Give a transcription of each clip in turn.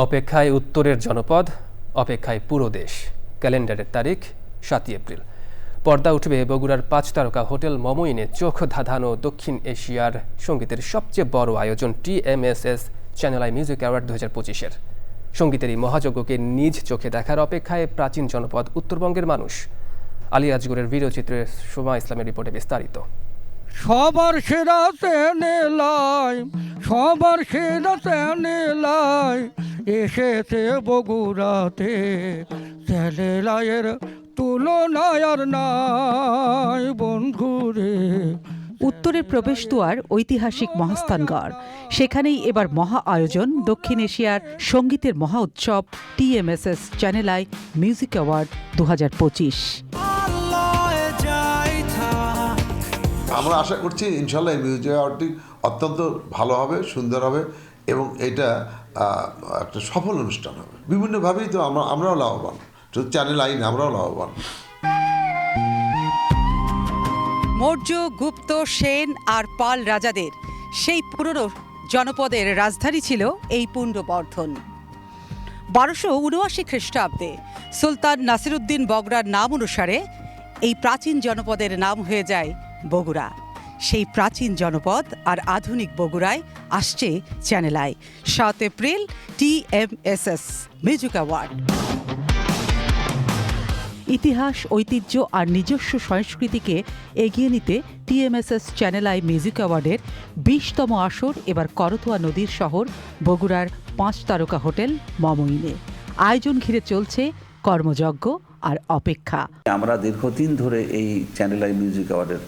অপেক্ষায় উত্তরের জনপদ, অপেক্ষায় পুরো দেশ। ক্যালেন্ডারের তারিখ ৭ এপ্রিল। পর্দা উঠবে বগুড়ার ৫ তারকা হোটেল মমইনে চোখ ধাঁধানো দক্ষিণ এশিয়ার সঙ্গীতের সবচেয়ে বড় আয়োজন TMSS channel I music award ২০২৫-এর। সঙ্গীতের এই মহাযজ্ঞকে নিজ চোখে দেখার অপেক্ষায় প্রাচীন জনপদ উত্তরবঙ্গের মানুষ। আলী আজগরের ভিডিওচিত্রে সোমা ইসলামের রিপোর্টে বিস্তারিত। সবার সেরা চ্যানেলাই, সবার সেরা চ্যানেলাই এসেছে বগুড়াতে। চ্যানেলাইয়ের তুলনায় আর নাই বন্ধুরে। উত্তরের প্রবেশদ্বার ঐতিহাসিক মহাস্থানগড়। সেখানেই এবার মহা আয়োজন দক্ষিণ এশিয়ার সঙ্গীতের মহা উৎসব TMSS channel I music award ২০২৫। আমরা আশা করছি ইনশাল্লাহ এই মিউজিক অ্যাওয়ার্ডটি অত্যন্ত ভালো হবে, সুন্দর হবে এবং এটা একটা সফল অনুষ্ঠান হবে। বিভিন্নভাবেই তো আমরাও লাভবান, শুধু চ্যানেল আই না, আমরাও লাভবান। মৌর্য, গুপ্ত, সেন আর পাল রাজাদের সেই পুরনো জনপদের রাজধানী ছিল এই পুণ্ড্রবর্ধন। ১২৭৯ খ্রিস্টাব্দে সুলতান নাসিরউদ্দিন বগরার নাম অনুসারে এই প্রাচীন জনপদের নাম হয়ে যায় বগুড়া। সেই প্রাচীন জনপদ আর আধুনিক বগুড়ায় আসছে channel I. ৭ April TMSS music award. ইতিহাস, ঐতিহ্য আর নিজস্ব সংস্কৃতিকে এগিয়ে নিতে TMSS চ্যানেল আই মিউজিক অ্যাওয়ার্ডের ২০তম আসর এবার করতোয়া নদীর শহর বগুড়ার ৫ তারকা হোটেল মমইনে। আয়োজন ঘিরে চলছে কর্মযজ্ঞ আর অপেক্ষা। আমরা দীর্ঘদিন ধরে এই চ্যানেল আই মিউজিক অ্যাওয়ার্ডের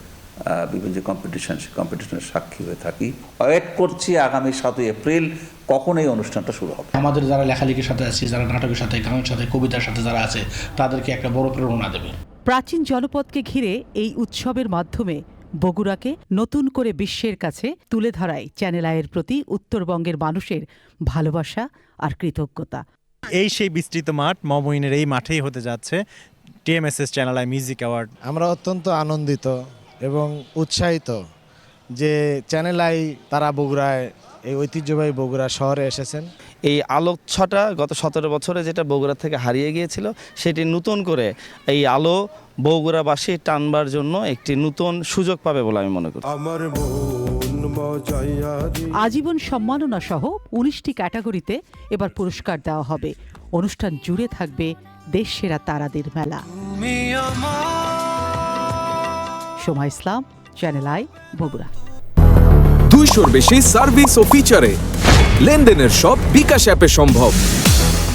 বিভিন্ন যে কম্পিটিশনের সাক্ষী হয়ে থাকি। ওয়েট করছি আগামী ৭ এপ্রিল কখন এই অনুষ্ঠানটা শুরু হবে। আমাদের যারা লেখালেখির সাথে আছে, যারা নাটকের সাথে, গানের সাথে, কবিতার সাথে যারা আছে, তাদেরকে একটা বড় প্রেরণা দেবে। প্রাচীন জনপদকে ঘিরে এই উৎসবের মাধ্যমে বগুড়াকে নতুন করে বিশ্বের কাছে তুলে ধরায় চ্যানেল আইয়ের প্রতি উত্তরবঙ্গের মানুষের ভালোবাসা আর কৃতজ্ঞতা। এই সেই বিস্তৃত মাঠ মমইনের এই মাঠেই হতে যাচ্ছে TMSS channel I music award. আমরা অত্যন্ত আনন্দিত এবং উৎসাহিত যে চ্যানেল আই তারা বগুড়ায়, এই ঐতিহ্যবাহী বগুড়া শহরে এসেছেন। এই আলোচ্ছটা গত ১৭ বছরে যেটা বগুড়া থেকে হারিয়ে গিয়েছিল, সেটি নতুন করে এই আলো বগুড়াবাসী টানবার জন্য একটি নতুন সুযোগ পাবে বলে আমি মনে করি। আজীবন সম্মাননা সহ ১৯টি ক্যাটাগরিতে এবার পুরস্কার দেওয়া হবে। অনুষ্ঠান জুড়ে থাকবে দেশ সেরা তারাদের মেলা। সোমা ইসলাম, চ্যানেল আই, বগুড়া। ২০০-র বেশি সার্ভিস ও ফিচারে লেনদেনের সব বিকাশ অ্যাপে সম্ভব।